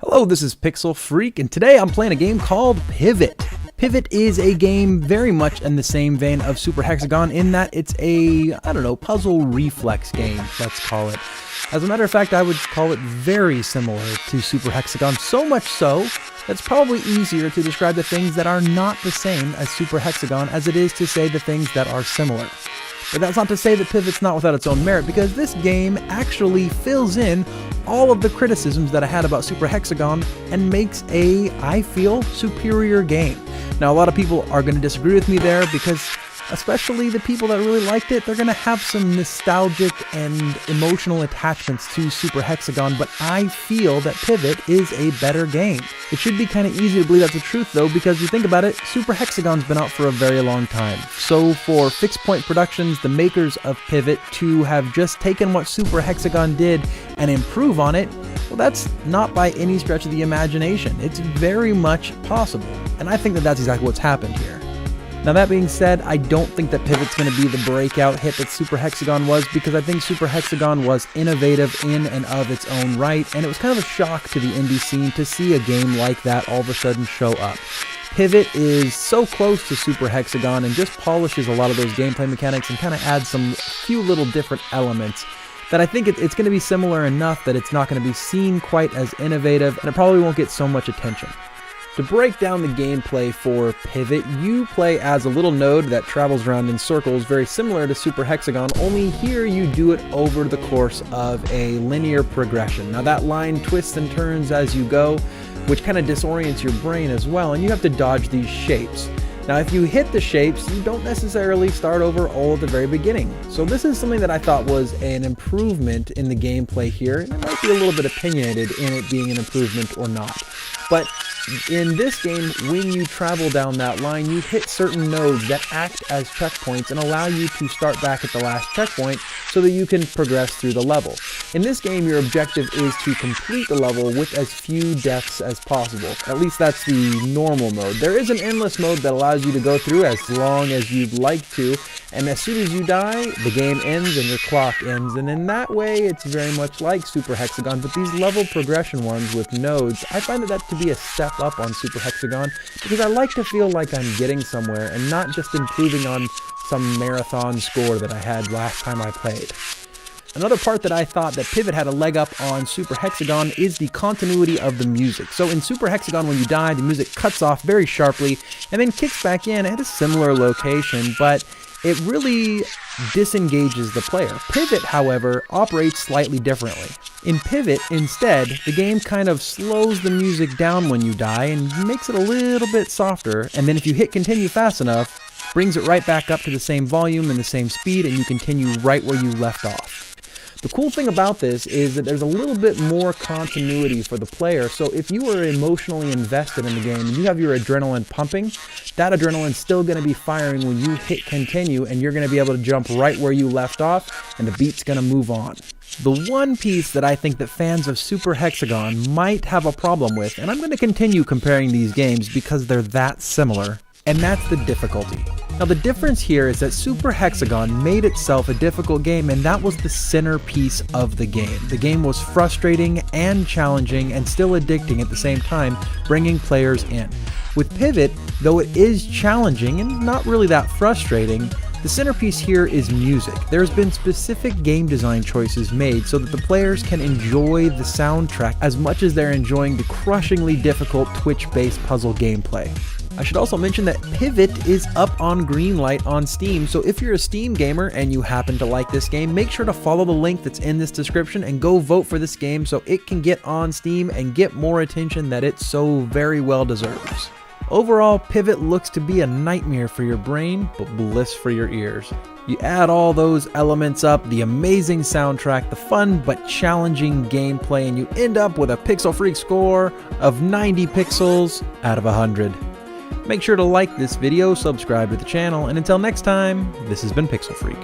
Hello, this is Pixel Freak, and today I'm playing a game called Pivvot. Pivvot is a game very much in the same vein of Super Hexagon in that it's a, puzzle reflex game, let's call it. As a matter of fact, I would call it very similar to Super Hexagon, so much so that it's probably easier to describe the things that are not the same as Super Hexagon as it is to say the things that are similar. But that's not to say that Pivvot's not without its own merit, because this game actually fills in all of the criticisms that I had about Super Hexagon and makes a, I feel, superior game. Now, a lot of people are going to disagree with me there because, especially the people that really liked it, they're going to have some nostalgic and emotional attachments to Super Hexagon, but I feel that Pivvot is a better game. It should be kind of easy to believe that's the truth though, because you think about it, Super Hexagon's been out for a very long time. So for Fixed Point Productions, the makers of Pivvot, to have just taken what Super Hexagon did and improve on it, well, that's not by any stretch of the imagination. It's very much possible, and I think that that's exactly what's happened here. Now, that being said, I don't think that Pivvot's going to be the breakout hit that Super Hexagon was, because I think Super Hexagon was innovative in and of its own right, and it was kind of a shock to the indie scene to see a game like that all of a sudden show up. Pivvot is so close to Super Hexagon and just polishes a lot of those gameplay mechanics and kind of adds some few little different elements that I think it's going to be similar enough that it's not going to be seen quite as innovative, and it probably won't get so much attention. To break down the gameplay for Pivvot, you play as a little node that travels around in circles, very similar to Super Hexagon, only here you do it over the course of a linear progression. Now, that line twists and turns as you go, which kind of disorients your brain as well, and you have to dodge these shapes. Now, if you hit the shapes, you don't necessarily start over all at the very beginning. So this is something that I thought was an improvement in the gameplay here, and it might be a little bit opinionated in it being an improvement or not. But in this game, when you travel down that line, you hit certain nodes that act as checkpoints and allow you to start back at the last checkpoint so that you can progress through the level. In this game, your objective is to complete the level with as few deaths as possible. At least that's the normal mode. There is an endless mode that allows you to go through as long as you'd like to, and as soon as you die, the game ends and your clock ends, and in that way, it's very much like Super Hexagon, but these level progression ones with nodes, I find that to be a step up on Super Hexagon, because I like to feel like I'm getting somewhere and not just improving on some marathon score that I had last time I played. Another part that I thought that Pivvot had a leg up on Super Hexagon is the continuity of the music. So in Super Hexagon, when you die, the music cuts off very sharply and then kicks back in at a similar location, but it really disengages the player. Pivvot, however, operates slightly differently. In Pivvot, instead, the game kind of slows the music down when you die and makes it a little bit softer, and then if you hit continue fast enough, brings it right back up to the same volume and the same speed, and you continue right where you left off. The cool thing about this is that there's a little bit more continuity for the player, so if you are emotionally invested in the game and you have your adrenaline pumping, that adrenaline's still going to be firing when you hit continue, and you're going to be able to jump right where you left off, and the beat's going to move on. The one piece that I think that fans of Super Hexagon might have a problem with, and I'm going to continue comparing these games because they're that similar, and that's the difficulty. Now, the difference here is that Super Hexagon made itself a difficult game, and that was the centerpiece of the game. The game was frustrating and challenging and still addicting at the same time, bringing players in. With Pivvot, though it is challenging and not really that frustrating, the centerpiece here is music. There's been specific game design choices made so that the players can enjoy the soundtrack as much as they're enjoying the crushingly difficult Twitch-based puzzle gameplay. I should also mention that Pivvot is up on Greenlight on Steam, so if you're a Steam gamer and you happen to like this game, make sure to follow the link that's in this description and go vote for this game so it can get on Steam and get more attention that it so very well deserves. Overall, Pivvot looks to be a nightmare for your brain, but bliss for your ears. You add all those elements up, the amazing soundtrack, the fun but challenging gameplay, and you end up with a Pixel Freak score of 90 pixels out of 100. Make sure to like this video, subscribe to the channel, and until next time, this has been Pixel Freak.